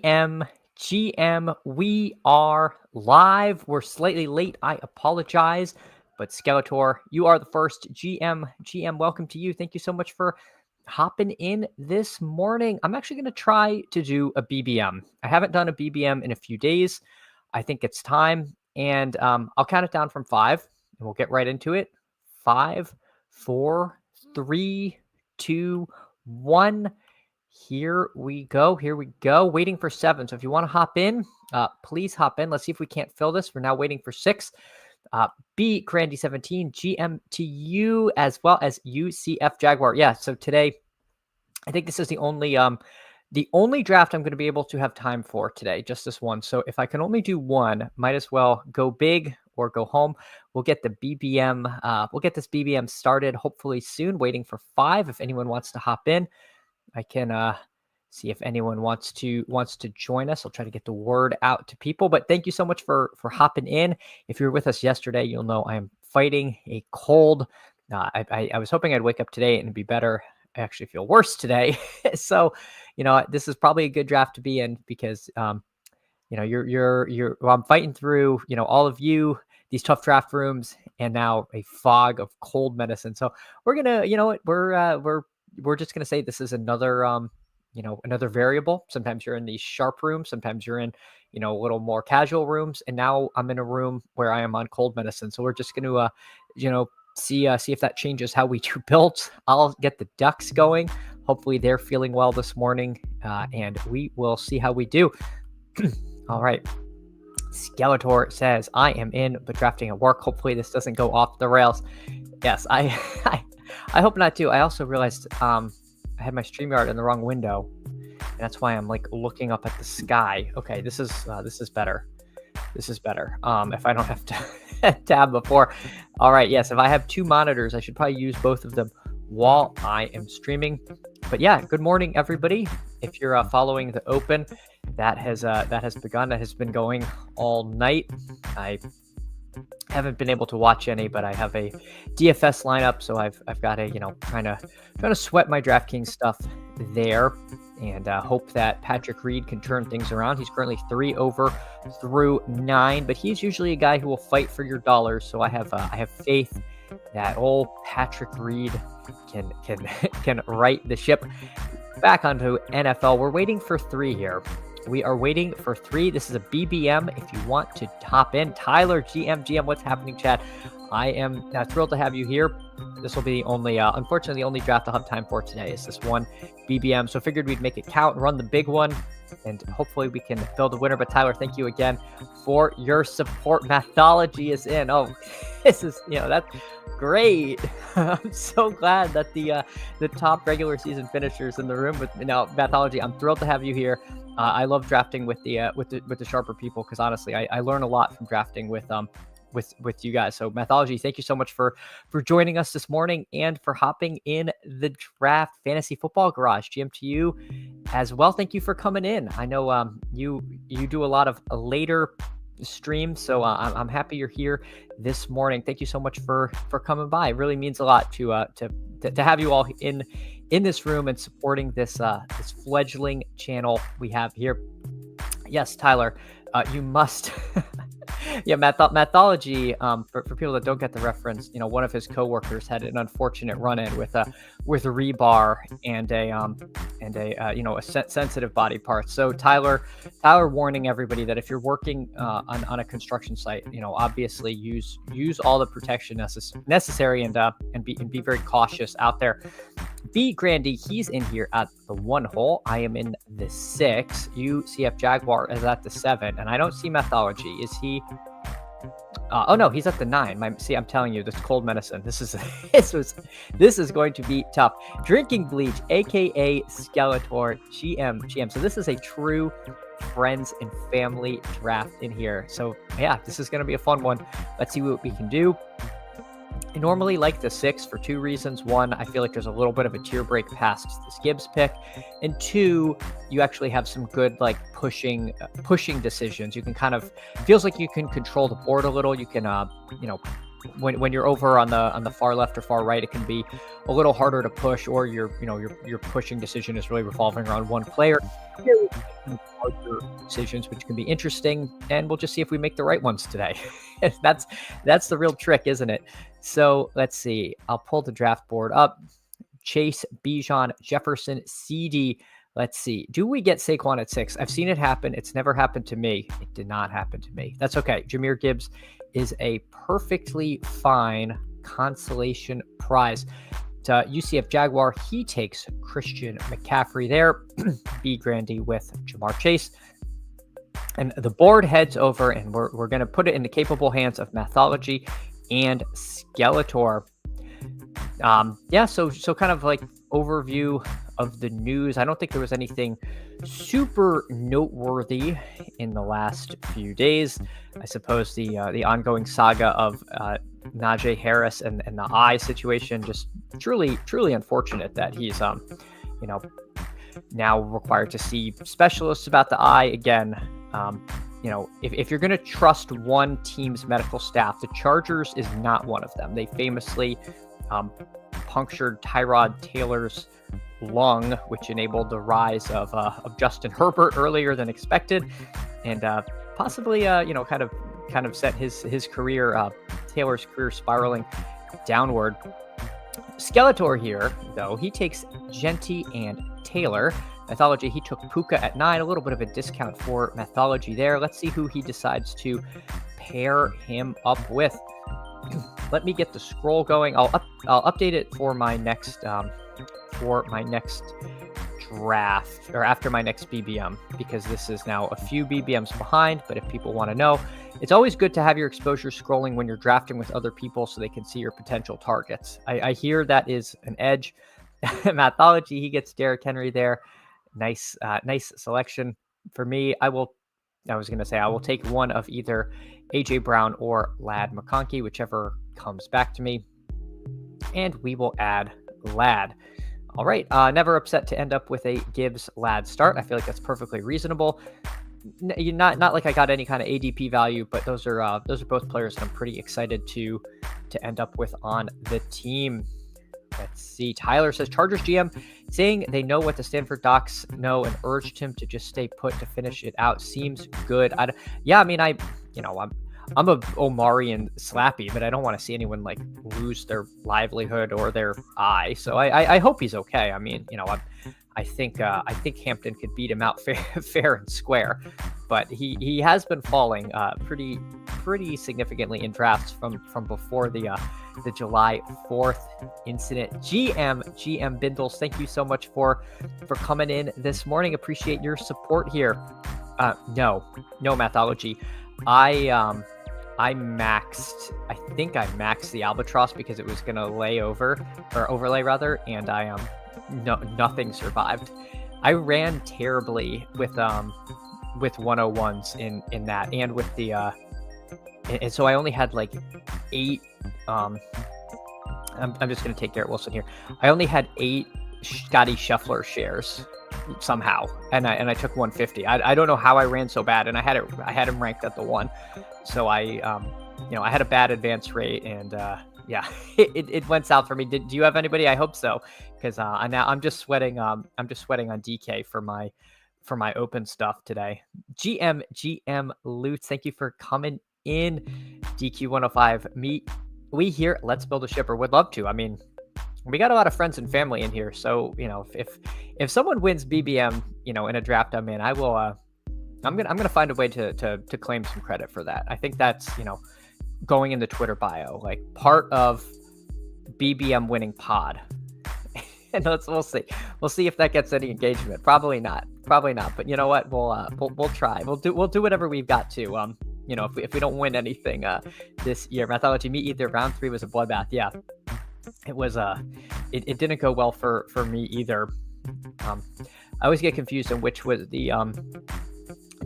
GM. We are live. We're slightly late. I apologize. But Skeletor, you are the first GM. GM, welcome to you. Thank you so much for hopping in this morning. I'm actually going to try to do a BBM. I haven't done a BBM in a few days. I think it's time. And I'll count it down from 5, and we'll get right into it. 5, 4, 3, 2, 1. Here we go. Waiting for 7. So if you want to hop in, please hop in. Let's see if we can't fill this. We're now waiting for 6. B Grandy 17, GM to you, as well as UCF Jaguar. Yeah. So today, I think this is the only draft I'm going to be able to have time for today. Just this one. So if I can only do one, might as well go big or go home. We'll get the BBM. We'll get this BBM started hopefully soon. Waiting for 5. If anyone wants to hop in, I can see if anyone wants to join us. I'll try to get the word out to people. But thank you so much for hopping in. If you were with us yesterday, you'll know I am fighting a cold. I was hoping I'd wake up today and it'd be better. I actually feel worse today. So, this is probably a good draft to be in because, I'm fighting through, all of you, these tough draft rooms, and now a fog of cold medicine. So we're gonna, we're just gonna say this is another, another variable. Sometimes you're in these sharp rooms. Sometimes you're in, a little more casual rooms. And now I'm in a room where I am on cold medicine. So we're just gonna, see if that changes how we do builds. I'll get the ducks going. Hopefully they're feeling well this morning, and we will see how we do. All right. Skeletor says, I am in, but drafting at work. Hopefully this doesn't go off the rails. Yes, I hope not too. I also realized I had my StreamYard in the wrong window, and that's why I'm looking up at the sky. Okay, this is better. This is better. If I don't have to tab before. All right, yes, if I have 2 monitors, I should probably use both of them while I am streaming. But yeah, good morning, everybody. If you're following the open, that has begun. That has been going all night. I haven't been able to watch any, but I have a DFS lineup, so I've got a trying to sweat my DraftKings stuff there, and hope that Patrick Reed can turn things around. He's currently 3 over through 9, but he's usually a guy who will fight for your dollars. So I have faith that old Patrick Reed can right the ship back onto NFL. We're waiting for 3 here. We are waiting for 3. This is a BBM. If you want to hop in, Tyler, GM, what's happening, chat? I am thrilled to have you here. This will be the only, unfortunately, the only draft I'll have time for today is this one BBM. So figured we'd make it count and run the big one, and hopefully we can build a winner. But Tyler, thank you again for your support. Mathology is in. Oh, this is, that's great. I'm so glad that the top regular season finishers in the room with Mathology. I'm thrilled to have you here. I love drafting with the sharper people because honestly, I learn a lot from drafting with you guys. So Mathology, thank you so much for joining us this morning and for hopping in the draft fantasy football garage. GM to you as well. Thank you for coming in. I know you do a lot of later streams, so I'm happy you're here this morning. Thank you so much for coming by. It really means a lot to have you all in this room and supporting this fledgling channel we have here. Yes, Tyler, you must. Yeah, Mathology. For people that don't get the reference, one of his coworkers had an unfortunate run-in with a rebar and a sensitive body part. So Tyler, warning everybody that if you're working on a construction site, obviously use all the protection necessary and be very cautious out there. B Grandy, he's in here at the 1 hole. I am in the 6. UCF Jaguar is at the 7, and I don't see Mathology. Is he? Oh no, he's at the 9. See, I'm telling you, this cold medicine. This is going to be tough. Drinking Bleach, aka Skeletor, GM. So this is a true friends and family draft in here. So yeah, this is going to be a fun one. Let's see what we can do. I normally like the 6 for 2 reasons. 1, I feel like there's a little bit of a tier break past this Gibbs pick. And 2, you actually have some good pushing decisions. You can feels like you can control the board a little. You can, when you're over on the far left or far right, it can be a little harder to push, or your pushing decision is really revolving around one player. Larger decisions, which can be interesting, and we'll just see if we make the right ones today. That's the real trick, isn't it? So let's see. I'll pull the draft board up. Chase, Bijan, Jefferson, CD. Let's see. Do we get Saquon at 6? I've seen it happen. It's never happened to me. It did not happen to me. That's okay. Jahmyr Gibbs is a perfectly fine consolation prize. To UCF Jaguar, he takes Christian McCaffrey there. B. Grandy with Jamar Chase. And the board heads over, and we're going to put it in the capable hands of Mathology and Skeletor. So kind of like overview of the news. I don't think there was anything super noteworthy in the last few days. I suppose the ongoing saga of Najee Harris and the eye situation, just truly unfortunate that he's now required to see specialists about the eye again. If you're going to trust one team's medical staff, the Chargers is not one of them. They famously punctured Tyrod Taylor's lung, which enabled the rise of Justin Herbert earlier than expected, and possibly kind of set his career, Taylor's career, spiraling downward. Skeletor here, though, he takes Genty and Taylor. Mathology, he took Puka at 9, a little bit of a discount for Mathology there. Let's see who he decides to pair him up with. Let me get the scroll going. I'll update it for my next draft, or after my next BBM, because this is now a few BBMs behind. But if people want to know, it's always good to have your exposure scrolling when you're drafting with other people so they can see your potential targets. I hear that is an edge. Mathology, he gets Derrick Henry there. Nice selection for me. I will take one of either AJ Brown or Lad McConkey, whichever comes back to me, and we will add Lad. All right. Never upset to end up with a Gibbs Lad start. I feel like that's perfectly reasonable. Not like I got any kind of ADP value, but those are both players that I'm pretty excited to end up with on the team. Let's see. Tyler says Chargers GM saying they know what the Stanford docs know and urged him to just stay put to finish it out. Seems good. I'm a Omari and Slappy, but I don't want to see anyone like lose their livelihood or their eye. So I hope he's okay. I mean, I think Hampton could beat him out fair and square, but he has been falling pretty significantly in drafts from before the July 4th incident. GM Bindles, thank you so much for coming in this morning. Appreciate your support here. No Mathology. I think I maxed the Albatross because it was going to overlay rather, and nothing survived. I ran terribly with 101s in that, and with the and so I only had like 8. I'm just going to take Garrett Wilson here. I only had 8 Scotty Scheffler shares somehow, and I took 150. I don't know how I ran so bad, and I had him ranked at the 1, so I had a bad advance rate, and it went south for me. Do you have anybody? I hope so, because I'm just sweating on DK for my open stuff today. GM Lutz, thank you for coming in. DQ105, we here, let's build a shipper. Would love to. I mean, we got a lot of friends and family in here, so if someone wins BBM, in a draft I'm in, I will. I'm gonna find a way to claim some credit for that. I think that's going in the Twitter bio, like part of BBM winning pod. And we'll see if that gets any engagement. Probably not. But you know what? We'll try. We'll do whatever we've got to. If we don't win anything this year. Mathology, me either. Round 3 was a bloodbath. Yeah, it was. It didn't go well for me either. I always get confused on which was the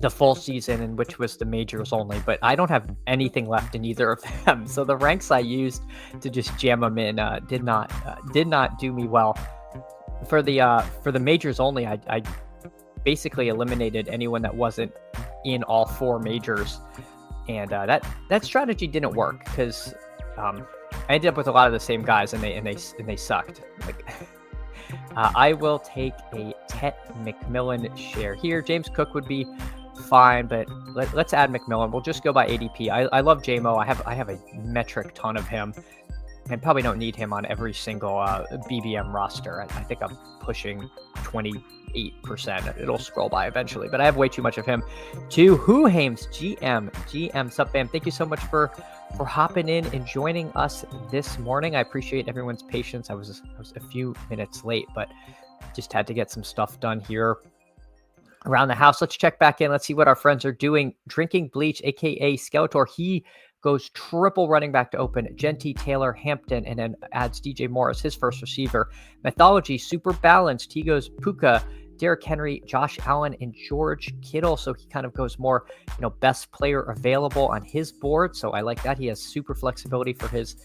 full season and which was the majors only, but I don't have anything left in either of them. So the ranks I used to just jam them in did not do me well. For the majors only, I basically eliminated anyone that wasn't in all 4 majors, and that strategy didn't work because I ended up with a lot of the same guys, and they sucked. Like, I will take a Tet McMillan share here. James Cook would be fine, but let's add McMillan. We'll just go by ADP. I love JMO. I have a metric ton of him, and probably don't need him on every single BBM roster. I think I'm pushing 28%. It'll scroll by eventually, but I have way too much of him. To Whohames GM sup fam, thank you so much for hopping in and joining us this morning. I appreciate everyone's patience. I was a few minutes late, but just had to get some stuff done here around the house. Let's check back in. Let's see what our friends are doing. Drinking Bleach, aka Skeletor, he goes triple running back to open. Genty, Taylor, Hampton, and then adds DJ Moore as his first receiver. Mythology, super balanced. He goes Puka, Derrick Henry, Josh Allen, and George Kittle. So he kind of goes more, best player available on his board. So I like that. He has super flexibility for his,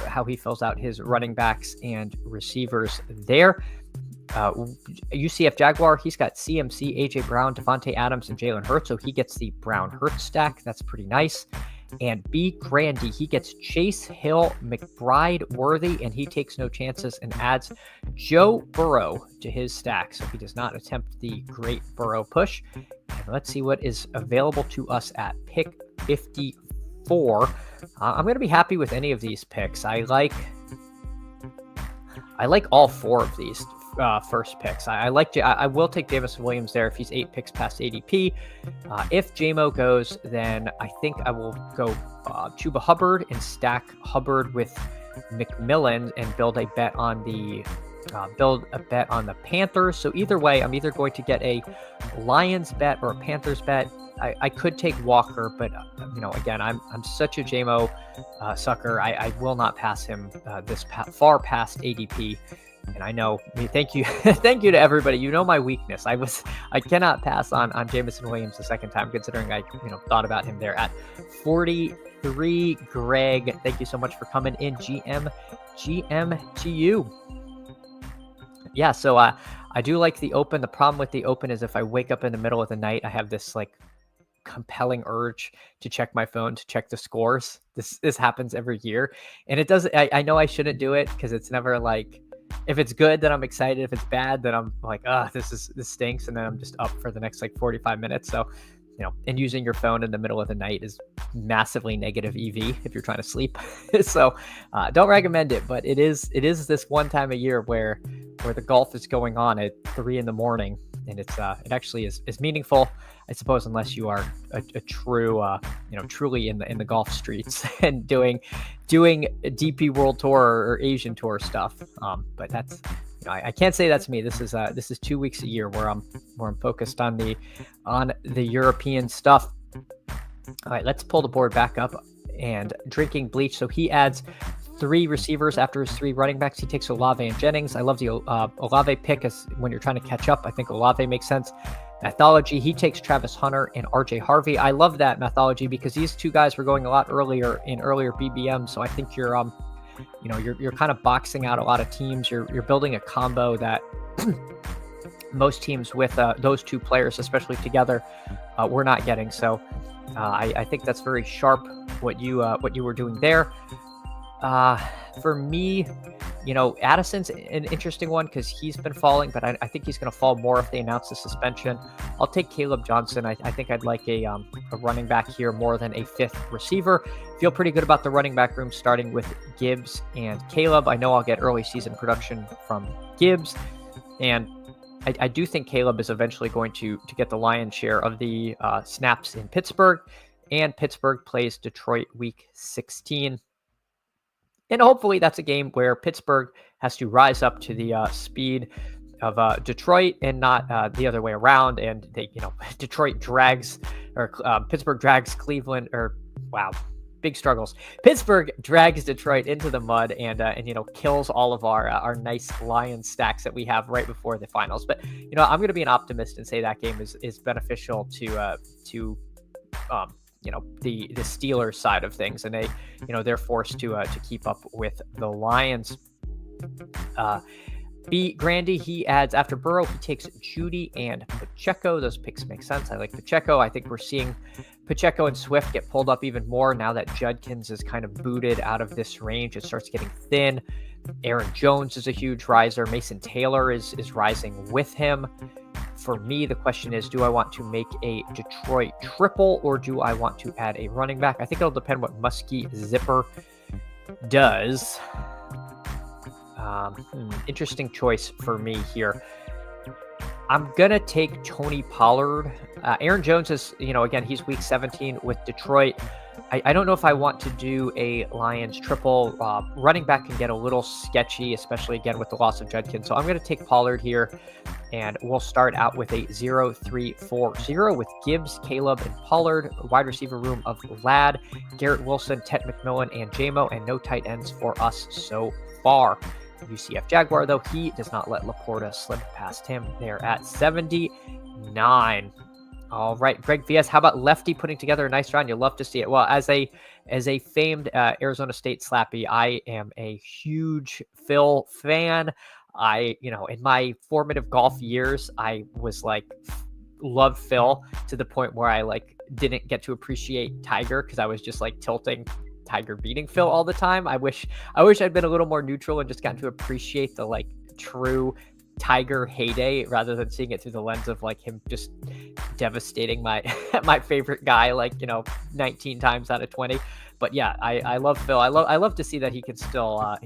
how he fills out his running backs and receivers there. UCF Jaguar, he's got CMC, AJ Brown, Devontae Adams, and Jalen Hurts. So he gets the Brown Hurts stack. That's pretty nice. And B. Grandy, he gets Chase Hill, McBride, Worthy, and he takes no chances and adds Joe Burrow to his stack. So he does not attempt the great Burrow push. And let's see what is available to us at pick 54. I'm going to be happy with any of these picks. I like all four of these first picks. I will take Jameson Williams there if he's 8 picks past ADP. If JMO goes, then I think I will go Chuba Hubbard and stack Hubbard with McMillan and build a bet on the Panthers. So either way, I'm either going to get a Lions bet or a Panthers bet. I could take Walker, but again, I'm such a JMO sucker. I will not pass him far past ADP. And I know, thank you to everybody. My weakness. I cannot pass on Jameson Williams the second time, considering I thought about him there at 43. Greg, thank you so much for coming in. GM to you. Yeah, so I do like the open. The problem with the open is if I wake up in the middle of the night, I have this compelling urge to check my phone to check the scores. This happens every year, and it doesn't. I know I shouldn't do it because it's never if it's good, then I'm excited. If it's bad, then I'm like, this stinks. And then I'm just up for the next 45 minutes. So, and using your phone in the middle of the night is massively negative EV if you're trying to sleep. So don't recommend it, but it is this one time a year where the golf is going on at 3 a.m. and it actually is meaningful, I suppose, unless you are a true, truly in the golf streets and doing DP World Tour or Asian Tour stuff. But that's, I can't say that's me. This is 2 weeks a year where I'm focused on the European stuff. All right, let's pull the board back up. And Drinking Bleach, so he adds 3 receivers after his 3 running backs. He takes Olave and Jennings. I love the Olave pick as when you're trying to catch up. I think Olave makes sense. Mythology, he takes Travis Hunter and RJ Harvey. I love that Mythology because these 2 guys were going a lot earlier in earlier BBM. So I think you're kind of boxing out a lot of teams. You're building a combo that most teams with those 2 players, especially together, we're not getting. So I think that's very sharp what you were doing there. For me, Addison's an interesting one because he's been falling, but I think he's going to fall more if they announce the suspension. I'll take Caleb Johnson. I think I'd like a running back here more than a 5th receiver. Feel pretty good about the running back room, starting with Gibbs and Caleb. I know I'll get early season production from Gibbs, and I do think Caleb is eventually going to get the lion's share of the snaps in Pittsburgh, and Pittsburgh plays Detroit week 16. And hopefully that's a game where Pittsburgh has to rise up to the speed of Detroit and not the other way around. And they, Pittsburgh drags Cleveland, big struggles. Pittsburgh drags Detroit into the mud and kills all of our nice Lions stacks that we have right before the finals. But I'm going to be an optimist and say that game is beneficial to the Steelers side of things, and they're forced to keep up with the Lions. B. Grandy, he adds after Burrow, he takes Judy and Pacheco. Those picks make sense. I like Pacheco. I think we're seeing Pacheco and Swift get pulled up even more now that Judkins is kind of booted out of this range. It starts getting thin. Aaron Jones is a huge riser. Mason Taylor is rising with him. for me, the question is, do I want to make a Detroit triple or do I want to add a running back? I think it'll depend what Muskie Zipper does. Interesting choice for me here. I'm going to take Tony Pollard. Aaron Jones is, again, he's week 17 with Detroit. I don't know if I want to do a Lions triple. Running back can get a little sketchy, especially again with the loss of Judkins. So I'm going to take Pollard here, and we'll start out with a 0-3-4-0 with Gibbs, Caleb, and Pollard. Wide receiver room of Ladd, Garrett Wilson, Ted McMillan, and JMO, and no tight ends for us so far. UCF Jaguar, though, he does not let Laporta slip past him. They're at 79. All right, Greg Vias, how about Lefty putting together a nice round? You'll love to see it. Well, as a famed Arizona State slappy, I am a huge Phil fan. In my formative golf years, I was loved Phil to the point where I didn't get to appreciate Tiger because I was just tilting Tiger beating Phil all the time. I wish I'd been a little more neutral and just gotten to appreciate the true Tiger heyday rather than seeing it through the lens of like him just devastating my my favorite guy 19 times out of 20. But yeah, I love Phil. I love to see that he can still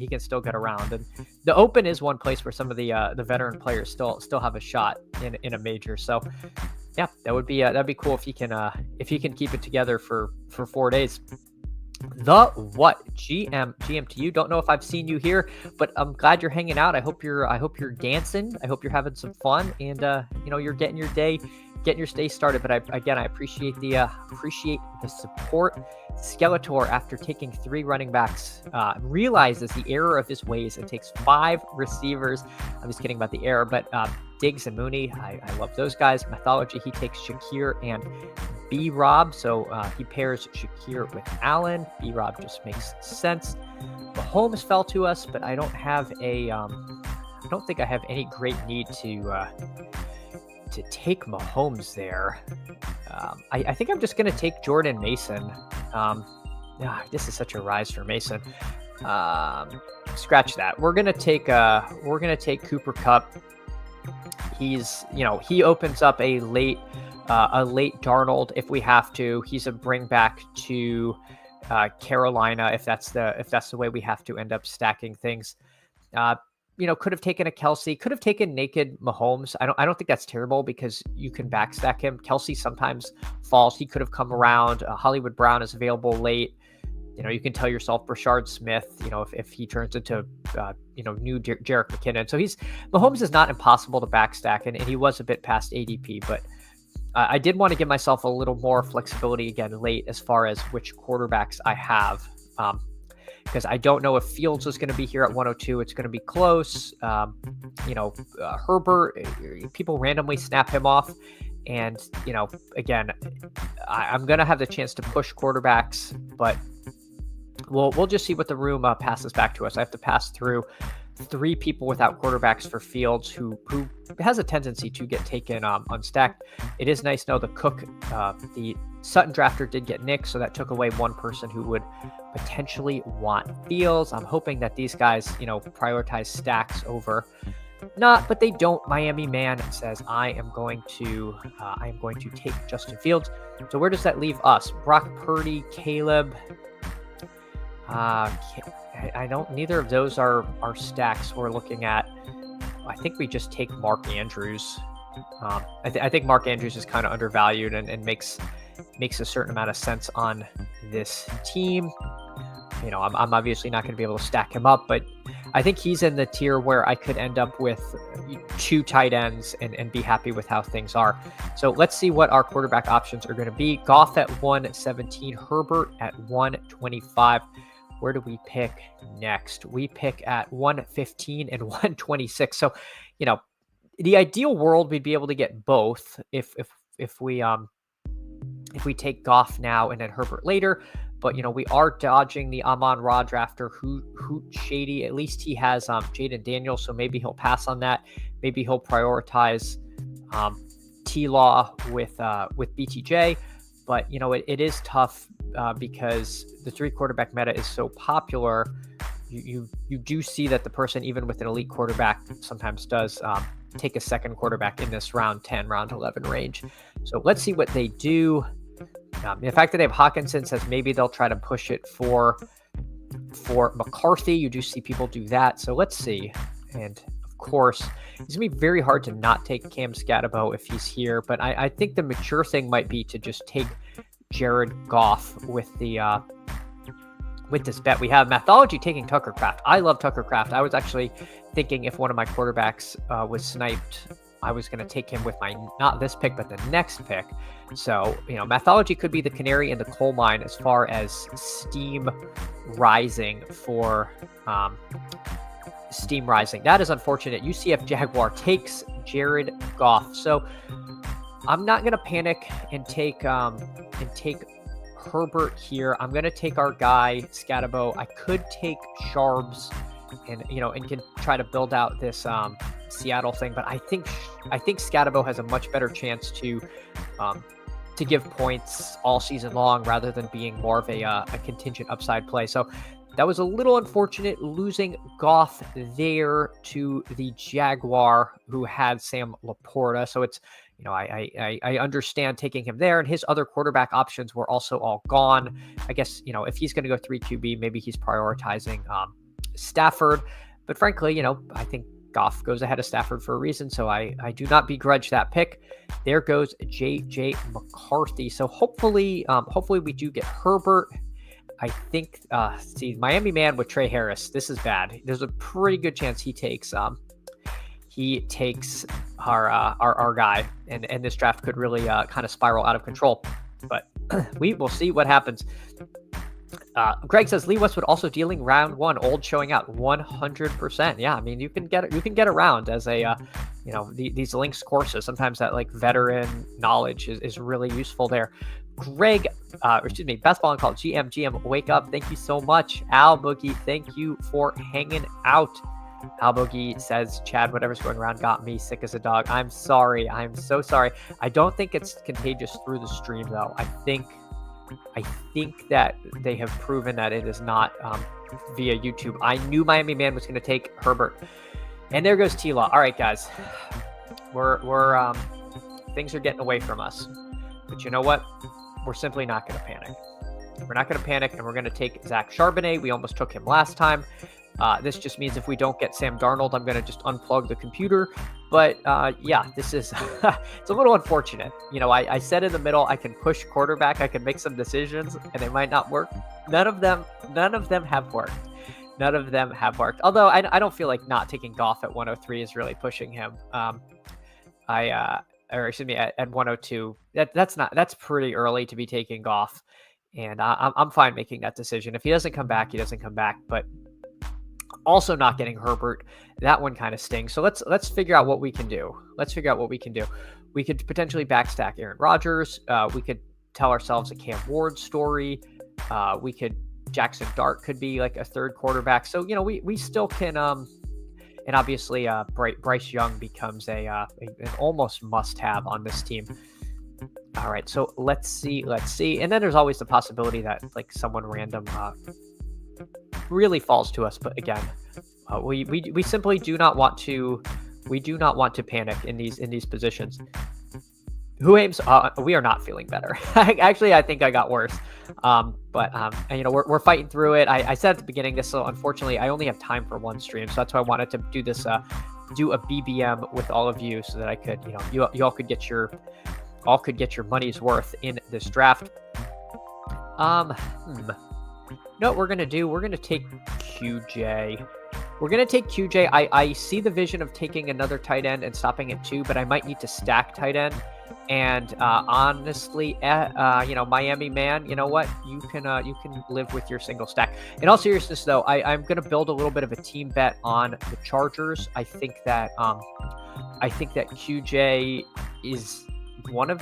get around. And the Open is one place where some of the veteran players still have a shot in a major. So yeah, that'd be cool if he can keep it together for 4 days. The what GM to you. Don't know if I've seen you here, but I'm glad you're hanging out. I hope you're dancing. I hope you're having some fun, and you're getting your day started. But I appreciate the support. Skeletor, after taking 3 running backs, realizes the error of his ways and takes 5 receivers. I'm just kidding about the error, but Diggs and Mooney, I love those guys. Mythology, he takes Shakir and B-Rob, so he pairs Shakir with Allen. B-Rob just makes sense. Mahomes fell to us, but I don't think I have any great need to take Mahomes there. I think I'm just going to take Jordan Mason. This is such a rise for Mason. Scratch that. We're going to take Cooper Kupp. He opens up a late Darnold if we have to. He's a bring back to Carolina if that's the way we have to end up stacking things. Could have taken a Kelsey, could have taken naked Mahomes. I don't think that's terrible because you can backstack him. Kelsey sometimes falls. He could have come around. Hollywood Brown is available late. You can tell yourself Brashard Smith, if he turns into, new Jerick McKinnon. So Mahomes is not impossible to backstack, and he was a bit past ADP, but I did want to give myself a little more flexibility again late as far as which quarterbacks I have. Because I don't know if Fields is going to be here at 102. It's going to be close. Herbert, people randomly snap him off. And, again, I'm going to have the chance to push quarterbacks, but we'll just see what the room passes back to us. I have to pass through 3 people without quarterbacks for Fields who has a tendency to get taken unstacked. It is nice to know the Sutton drafter did get Nick, so that took away one person who would potentially want Fields. I'm hoping that these guys, prioritize stacks over not, but they don't. Miami Man says I am going to take Justin Fields. So where does that leave us? Brock Purdy, Caleb. I don't. Neither of those are stacks we're looking at. I think we just take Mark Andrews. I think Mark Andrews is kind of undervalued and makes a certain amount of sense on this team. I'm obviously not going to be able to stack him up, but I think he's in the tier where I could end up with 2 tight ends and be happy with how things are. So let's see what our quarterback options are going to be. Goff at 117, Herbert at 125. Where do we pick next? We pick at 115 and 126. So, the ideal world, we'd be able to get both if we take Goff now and then Herbert later. But, we are dodging the Amon-Ra drafter, Hoot Shady. At least he has Jaden Daniels, so maybe he'll pass on that. Maybe he'll prioritize T-Law with BTJ. But, it is tough because the 3 quarterback meta is so popular. You do see that the person, even with an elite quarterback, sometimes does take a second quarterback in this round 10, round 11 range. So let's see what they do. The fact that they have Hawkinson says maybe they'll try to push it for McCarthy. You do see people do that. So let's see. And of course, it's going to be very hard to not take Cam Scatabo if he's here. But I think the mature thing might be to just take Jared Goff with this bet. We have Mathology taking Tucker Kraft. I love Tucker Kraft. I was actually thinking if one of my quarterbacks was sniped, I was going to take him with my, not this pick, but the next pick. So, Mathology could be the canary in the coal mine as far as steam rising. That is unfortunate. UCF Jaguar takes Jared Goff. So I'm not going to panic and take Herbert here. I'm going to take our guy Scatabo. I could take Sharbs and can try to build out this Seattle thing, but I think Scatabo has a much better chance to give points all season long rather than being more of a contingent upside play. So that was a little unfortunate losing Goff there to the Jaguar who had Sam Laporta. So it's, I understand taking him there, and his other quarterback options were also all gone. I guess, if he's going to go 3 QB, maybe he's prioritizing Stafford. But frankly, I think Goff goes ahead of Stafford for a reason, so I do not begrudge that pick. There goes J.J. McCarthy. So hopefully we do get Herbert. I think, Miami man with Trey Harris. This is bad. There's a pretty good chance he takes our guy, and this draft could really kind of spiral out of control. But we will see what happens. Greg says Lee Westwood also dealing round 1, old showing out 100%. Yeah, I mean you can get around as a these links courses. Sometimes that veteran knowledge is really useful there. Greg, Basketball and Call GM, wake up. Thank you so much. Al Boogie, thank you for hanging out. Al Boogie says, Chad, whatever's going around got me sick as a dog. I'm sorry. I'm so sorry. I don't think it's contagious through the stream though. I think that they have proven that it is not via YouTube. I knew Miami Man was going to take Herbert. And there goes T-Law. All right, guys. We're things are getting away from us. But you know what? We're simply not going to panic. We're not going to panic, and we're going to take Zach Charbonnet. We almost took him last time. This just means if we don't get Sam Darnold, I'm going to just unplug the computer. But yeah, this is it's a little unfortunate. I said in the middle, I can push quarterback, I can make some decisions, and they might not work. None of them have worked. None of them have worked. Although I don't feel like not taking Goff at 103 is really pushing him. At 102, that's pretty early to be taking Goff, and I'm fine making that decision. If he doesn't come back, he doesn't come back. But also not getting Herbert, that one kind of stings. So let's figure out what we can do. We could potentially backstack Aaron Rodgers. We could tell ourselves a Cam Ward story. Jackson Dart could be like a third quarterback. So we still can. And obviously, Bryce Young becomes an almost must-have on this team. All right, so let's see. And then there's always the possibility that someone random really falls to us. But again, we simply do not want to. We do not want to panic in these positions. Who aims? We are not feeling better. Actually, I think I got worse. But we're fighting through it. I said at the beginning, so unfortunately, I only have time for one stream, so that's why I wanted to do this, do a BBM with all of you, so that I could, you all could get your money's worth in this draft. What we're gonna do? We're gonna take QJ. I see the vision of taking another tight end and stopping at 2, but I might need to stack tight end. And honestly, Miami man, you know what? You can live with your single stack. In all seriousness, though, I'm going to build a little bit of a team bet on the Chargers. I think that QJ is one of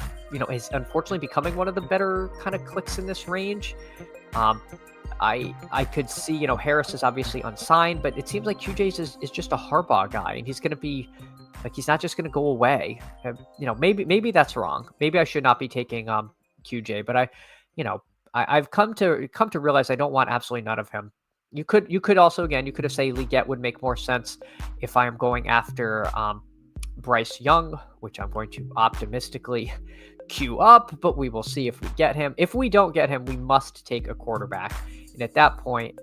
is unfortunately becoming one of the better kind of clicks in this range. I could see Harris is obviously unsigned, but it seems like QJ is just a Harbaugh guy, and he's going to be. He's not just going to go away. Maybe that's wrong. Maybe I should not be taking QJ. But I've come to realize I don't want absolutely none of him. You could also, again, you could have said Leggett would make more sense if I am going after Bryce Young, which I'm going to optimistically queue up, but we will see if we get him. If we don't get him, we must take a quarterback. And at that point,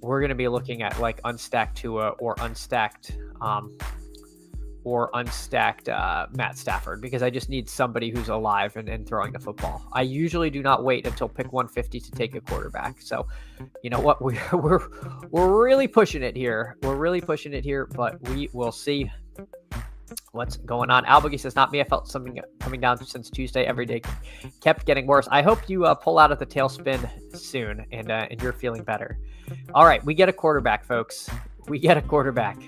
we're going to be looking at like unstacked Tua or unstacked Matt Stafford, because I just need somebody who's alive and throwing the football. I usually do not wait until pick 150 to take a quarterback. So, you know what? We're really pushing it here. But we will see what's going on. Alboogie says, not me. I felt something coming down since Tuesday. Every day kept getting worse. I hope you pull out of the tailspin soon and you're feeling better. All right, we get a quarterback, folks. We get a quarterback.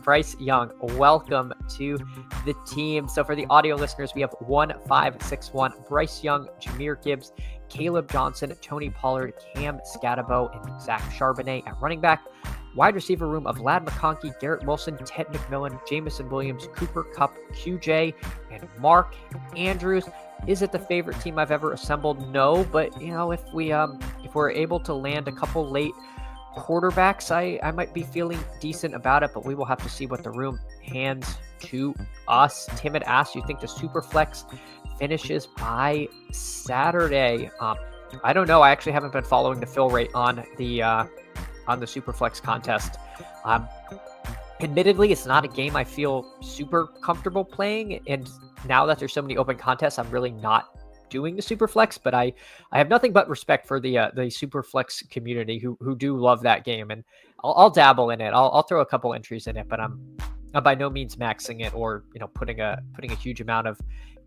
Bryce Young, welcome to the team. So for the audio listeners, we have 1561, Bryce Young, Jahmyr Gibbs, Caleb Johnson, Tony Pollard, Cam Scatabo, and Zach Charbonnet at running back. Wide receiver room of Ladd McConkey, Garrett Wilson, Ted McMillan, Jamison Williams, Cooper Kupp, QJ, and Mark Andrews. Is it the favorite team I've ever assembled? No, but you know, if we're able to land a couple late quarterbacks, I might be feeling decent about it, but we will have to see what the room hands to us. Tim had asked, you think the Superflex finishes by Saturday? I don't know. I actually haven't been following the fill rate on the Superflex contest. Admittedly, it's not a game I feel super comfortable playing, and now that there's so many open contests, I'm really not doing the Superflex, but I have nothing but respect for the Superflex community who do love that game, and I'll dabble in it. I'll throw a couple entries in it, but I'm by no means maxing it or putting a huge amount of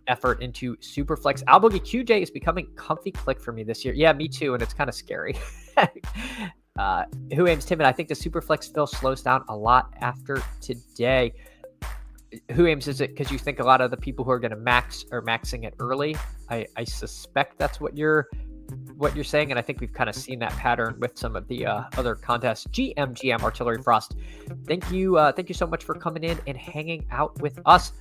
effort into Superflex. Alboogie, QJ is becoming comfy click for me this year. Yeah, me too, and it's kind of scary. Who aims Tim? And I think the Superflex fill slows down a lot after today. Who aims is it because you think a lot of the people who are going to max are maxing it early? I suspect that's what you're saying, and I think we've kind of seen that pattern with some of the other contests. GM Artillery Frost, thank you so much for coming in and hanging out with us.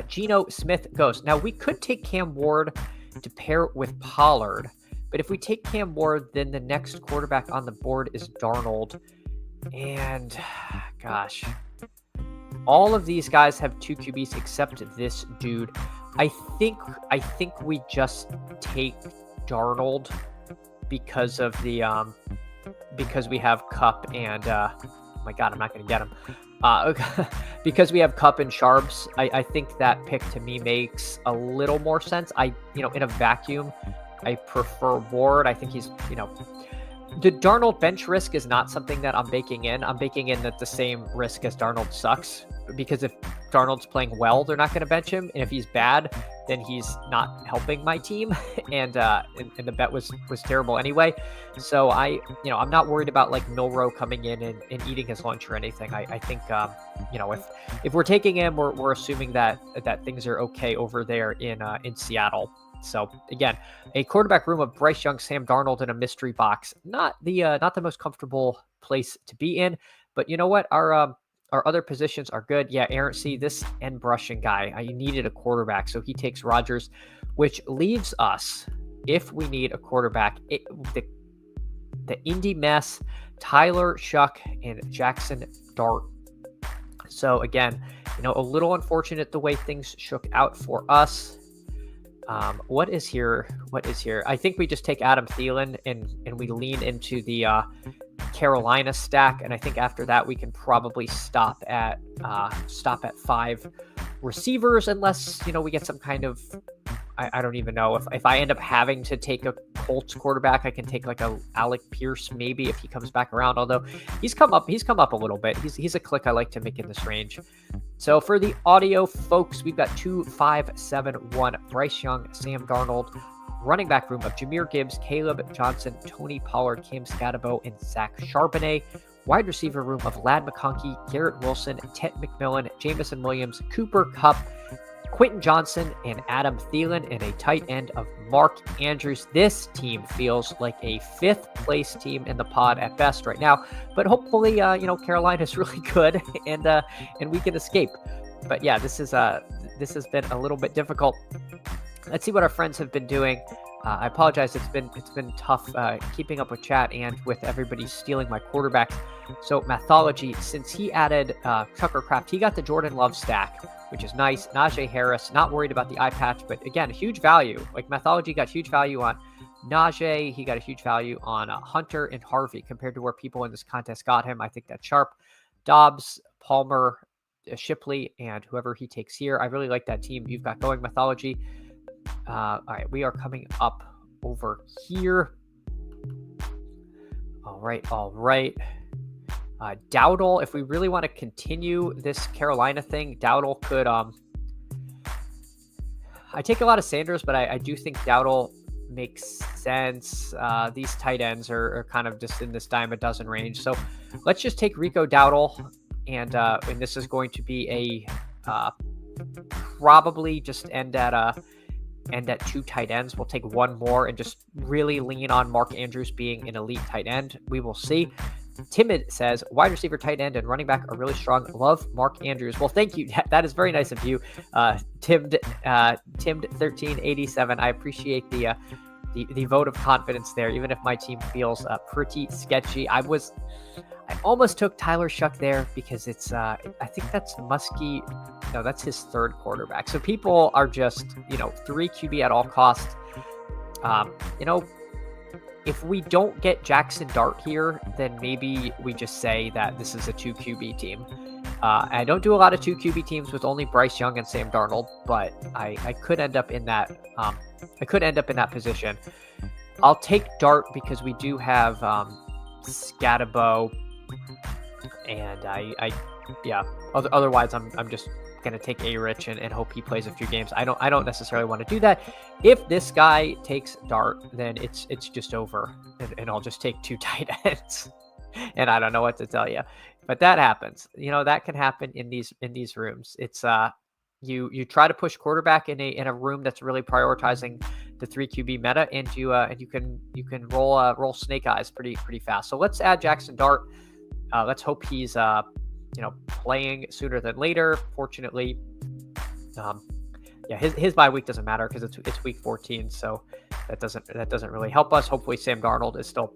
Geno Smith goes, now we could take Cam Ward to pair with Pollard, but if we take Cam Ward, then the next quarterback on the board is Darnold, and gosh, all of these guys have 2 QBs except this dude. I think we just take Darnold because of the because we have Kupp and oh my god, I'm not going to get him. Because we have Kupp and Sharps, I think that pick to me makes a little more sense. In a vacuum, I prefer Ward. I think he's, the Darnold bench risk is not something that I'm baking in. I'm baking in that the same risk as Darnold sucks, because if Darnold's playing well, they're not going to bench him, and if he's bad, then he's not helping my team, and the bet was terrible anyway. So I'm not worried about like Milroe coming in and eating his lunch or anything. I think if we're taking him, we're assuming that things are okay over there in Seattle. So again, a quarterback room of Bryce Young, Sam Darnold, and a mystery box. Not the most comfortable place to be in, but you know what? Our other positions are good. Yeah, Aaron, see this end brushing guy. I needed a quarterback, so he takes Rodgers, which leaves us, if we need a quarterback, the Indy mess, Tyler Shuck and Jackson Dart. So again, a little unfortunate the way things shook out for us. What is here? I think we just take Adam Thielen and we lean into the Carolina stack, and I think after that we can probably stop at 5 receivers, unless we get some kind of I don't even know if I end up having to take a Colts quarterback. I can take like a Alec Pierce maybe if he comes back around, although he's come up a little bit. He's a click I like to make in this range. So for the audio folks, we've got 2, 5, 7, 1, Bryce Young, Sam Darnold, running back room of Jahmyr Gibbs, Caleb Johnson, Tony Pollard, Cam Scatabo, and Zach Charbonnet. Wide receiver room of Ladd McConkey, Garrett Wilson, Ted McMillan, Jamison Williams, Cooper Kupp, Quentin Johnson, and Adam Thielen, and a tight end of Mark Andrews. This team feels like a 5th place team in the pod at best right now, but hopefully, Carolina's really good and we can escape. But yeah, this has been a little bit difficult. Let's see what our friends have been doing. I apologize. It's been tough keeping up with chat and with everybody stealing my quarterbacks. So Mathology, since he added Tucker Kraft, he got the Jordan Love stack, which is nice. Najee Harris, not worried about the eye patch, but again, huge value. Like Mathology got huge value on Najee. He got a huge value on Hunter and Harvey compared to where people in this contest got him. I think that's sharp. Dobbs, Palmer, Shipley, and whoever he takes here. I really like that team you've got going, Mathology. All right, we are coming up over here. All right. Dowdle, if we really want to continue this Carolina thing, Dowdle could, I take a lot of Sanders, but I do think Dowdle makes sense. These tight ends are kind of just in this dime a dozen range. So let's just take Rico Dowdle, and this is going to be a probably just end at 2 tight ends. We'll take one more and just really lean on Mark Andrews being an elite tight end. We will see. Timid says, wide receiver, tight end, and running back are really strong. Love Mark Andrews. Well, thank you. That is very nice of you, Timmed 1387. I appreciate the vote of confidence there, even if my team feels pretty sketchy. I almost took Tyler Shuck there because it's I think that's Muskie. No, that's his 3rd quarterback. So people are just 3 QB at all costs. If we don't get Jackson Dart here, then maybe we just say that this is a 2 QB team. I don't do a lot of 2 QB teams with only Bryce Young and Sam Darnold, but I could end up in that. I could end up in that position. I'll take Dart because we do have Scatabo, and Otherwise, I'm just gonna take A-Rich and hope he plays a few games. I don't necessarily want to do that. If this guy takes Dart, then it's just over, and I'll just take 2 tight ends. And I don't know what to tell you, but that happens. That can happen in these rooms. It's you try to push quarterback in a room that's really prioritizing the 3 QB meta, and you can roll snake eyes pretty fast. So let's add Jackson Dart. Let's hope he's playing sooner than later. Fortunately, his bye week doesn't matter because it's week 14, so that doesn't really help us. Hopefully, Sam Darnold is still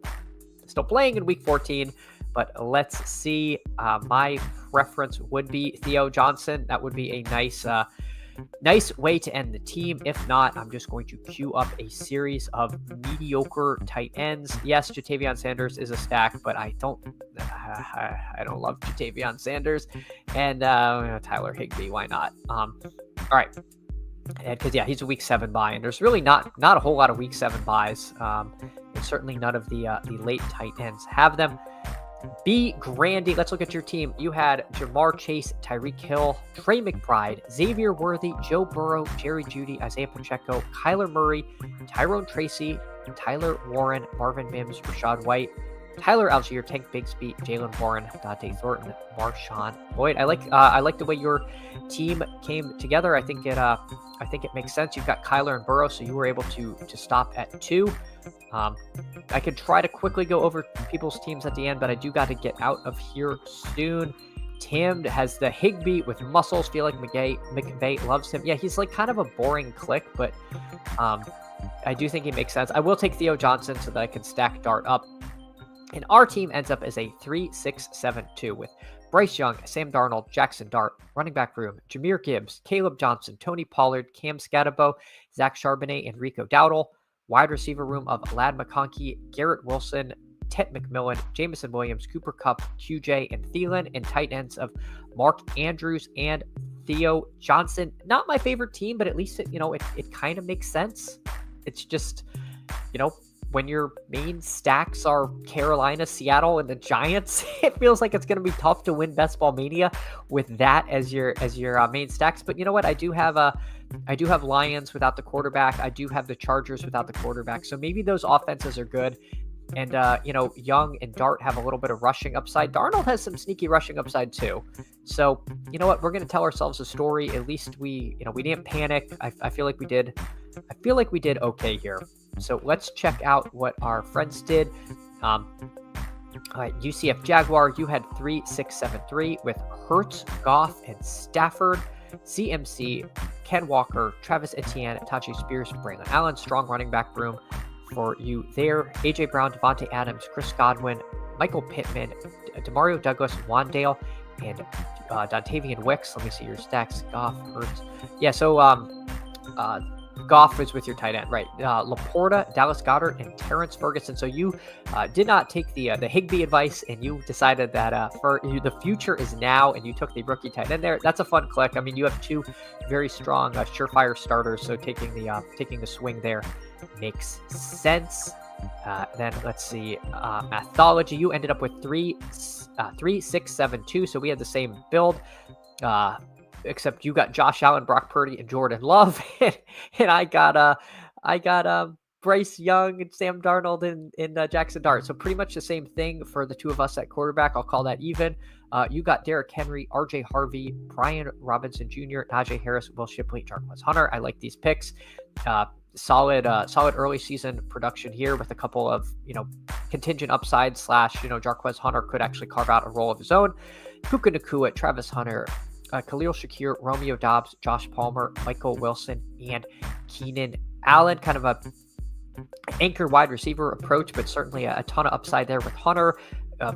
playing in week 14. But let's see. My preference would be Theo Johnson. That would be a nice way to end the team. If not, I'm just going to queue up a series of mediocre tight ends. Yes, Jatavion Sanders is a stack, but I don't love Jatavion Sanders. And Tyler Higbee, why not? All right. Because he's a week 7 bye, and there's really not a whole lot of week 7 buys. And certainly none of the late tight ends have them. B. Grandy, let's look at your team. You had Jamar Chase, Tyreek Hill, Trey McBride, Xavier Worthy, Joe Burrow, Jerry Jeudy, Isaiah Pacheco, Kyler Murray, Tyrone Tracy, Tyler Warren, Marvin Mims, Rashad White, Tyler Algier, Tank Bigsby, Jalen Warren, Dante Thornton, Marshawn Lloyd. I like the way your team came together. I think it makes sense. You've got Kyler and Burrow, so you were able to stop at 2. I could try to quickly go over people's teams at the end, but I do got to get out of here soon. Tim has the Higbee with muscles. Feel like McVay loves him. Yeah, he's like kind of a boring click, but I do think he makes sense. I will take Theo Johnson so that I can stack Dart up. And our team ends up as a 3-6-7-2 with Bryce Young, Sam Darnold, Jackson Dart, running back room, Jahmyr Gibbs, Caleb Johnson, Tony Pollard, Cam Scatabo, Zach Charbonnet, and Rico Dowdle. Wide receiver room of Lad McConkey, Garrett Wilson, Ted McMillan, Jameson Williams, Cooper Kupp, QJ, and Thielen, and tight ends of Mark Andrews and Theo Johnson. Not my favorite team, but at least it kind of makes sense. It's just, when your main stacks are Carolina, Seattle, and the Giants, it feels like it's going to be tough to win Best Ball Mania with that as your main stacks. But you know what? I do have Lions without the quarterback. I do have the Chargers without the quarterback. So maybe those offenses are good. And, Young and Dart have a little bit of rushing upside. Darnold has some sneaky rushing upside too. So, you know what? We're going to tell ourselves a story. At least we didn't panic. I feel like we did okay here. So let's check out what our friends did. All right, UCF Jaguar, you had 3-6-7-3 with Hurts, Goff, and Stafford. CMC, Ken Walker, Travis Etienne, Tajay Spears, Braylon Allen. Strong running back room for you there. A.J. Brown, Devontae Adams, Chris Godwin, Michael Pittman, Demario Douglas, Wandale, and Dontavian Wicks. Let me see your stacks. Goff, Hurts. Yeah, so Goff is with your tight end, right? Laporta, Dallas Goedert, and Terrence Ferguson. So you did not take the Higbee advice, and you decided that for you, the future is now, and you took the rookie tight end there. That's a fun click. I mean, you have two very strong, surefire starters, so taking the swing there makes sense. Then let's see, Mathology. You ended up with 3, 6, 7, 2. So we had the same build. Except you got Josh Allen, Brock Purdy, and Jordan Love, and I got Bryce Young and Sam Darnold and Jackson Dart. So pretty much the same thing for the two of us at quarterback. I'll call that even. You got Derrick Henry, RJ Harvey, Brian Robinson Jr., Najee Harris, Will Shipley, Jarquez Hunter. I like these picks. Solid early season production here with a couple of contingent upside / Jarquez Hunter could actually carve out a role of his own. Puka Nacua, Travis Hunter, Khalil Shakir, Romeo Dobbs, Josh Palmer, Michael Wilson, and Keenan Allen. Kind of a anchor wide receiver approach, but certainly a ton of upside there with Hunter.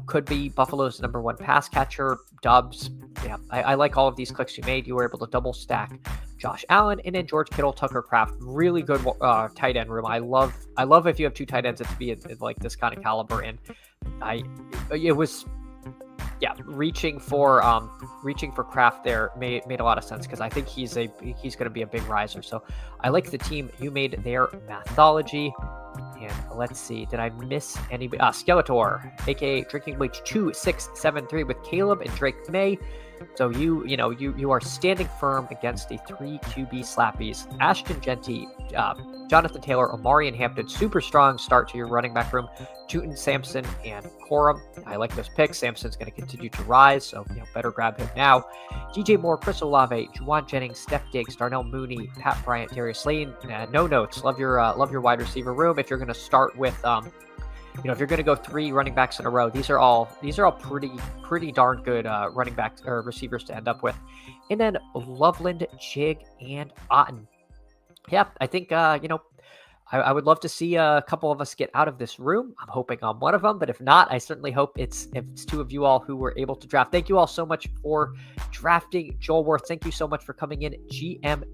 Could be Buffalo's number 1 pass catcher. Dobbs. Yeah, I like all of these clicks you made. You were able to double stack Josh Allen, and then George Kittle, Tucker Kraft. Really good tight end room. I love if you have 2 tight ends to be in like this kind of caliber. And reaching for Kraft there made a lot of sense, because I think he's going to be a big riser. So I like the team you made there, Mathology. And let's see, did I miss anybody? Skeletor, aka Drinking Bleach 2673 with Caleb and Drake May. So you are standing firm against the 3 QB slappies. Ashton Genty, Jonathan Taylor, Omarion Hampton. Super strong start to your running back room. Tootin Sampson and Corum. I like those picks. Sampson's going to continue to rise, so better grab him now. DJ Moore, Chris Olave, Juwan Jennings, Steph Diggs, Darnell Mooney, Pat Bryant, Darius Lane. No notes. Love your wide receiver room. If you're going to start with if you're going to go 3 running backs in a row, these are all pretty darn good running backs or receivers to end up with. And then Loveland, Chig, and Otten. Yeah, I think I would love to see a couple of us get out of this room. I'm hoping I'm one of them, but if not, I certainly hope it's 2 of you all who were able to draft. Thank you all so much for drafting. Joel Worth, thank you so much for coming in. GM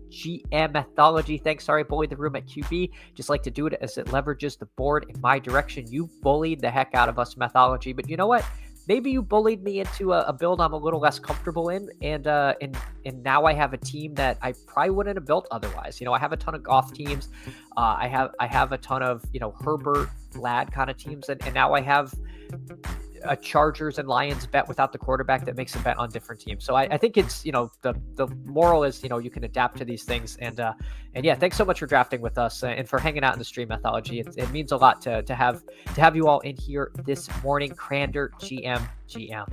Mathology, thanks. Sorry I bullied the room at QB. Just like to do it as it leverages the board in my direction. You bullied the heck out of us, Mathology, but you know what? Maybe you bullied me into a build I'm a little less comfortable in, and now I have a team that I probably wouldn't have built otherwise. I have a ton of Goff teams. I have a ton of Herbert, Lad kind of teams, and now I have a Chargers and Lions bet without the quarterback that makes a bet on different teams. So I think it's the moral is you can adapt to these things, and yeah, thanks so much for drafting with us and for hanging out in the stream, Mathology. It means a lot to have you all in here this morning. Crander, GM.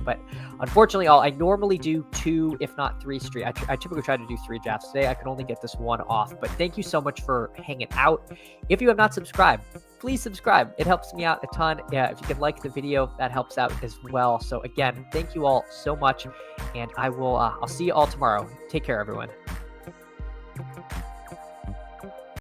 But unfortunately, I normally do 2, if not 3 stream. I typically try to do 3 drafts today. I can only get this one off. But thank you so much for hanging out. If you have not subscribed, please subscribe. It helps me out a ton. Yeah, if you can like the video, that helps out as well. So again, thank you all so much, and I'll see you all tomorrow. Take care, everyone.